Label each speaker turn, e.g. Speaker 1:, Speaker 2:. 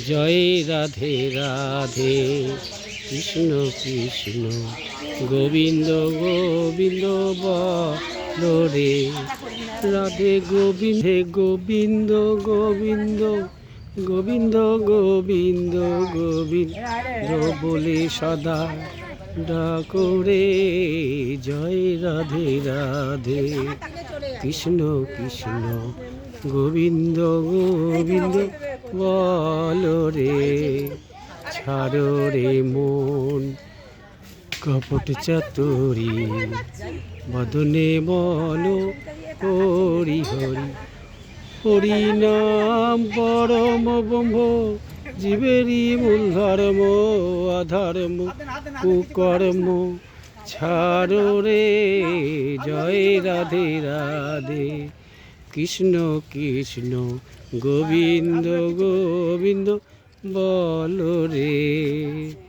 Speaker 1: জয় রাধে রাধে কৃষ্ণ কৃষ্ণ গোবিন্দ গোবিন্দ বলো রে রাধে গোবিন্দ গোবিন্দ গোবিন্দ গোবিন্দ গোবিন্দ গোবিন্দ বলে সদা ডাকো রে জয় রাধে রাধে কৃষ্ণ কৃষ্ণ গোবিন্দ গোবিন্দ বলো রে ছাড়ো রে মন কপট চাতুরি বদনে বলো হরি হরি হরি নাম পরম ব্রহ্ম জীবেরই মূল ধর্ম অধর্ম কুকর্ম ছাড়ো রে জয় রাধে রাধে কৃষ্ণ কৃষ্ণ গোবিন্দ গোবিন্দ বলো রে।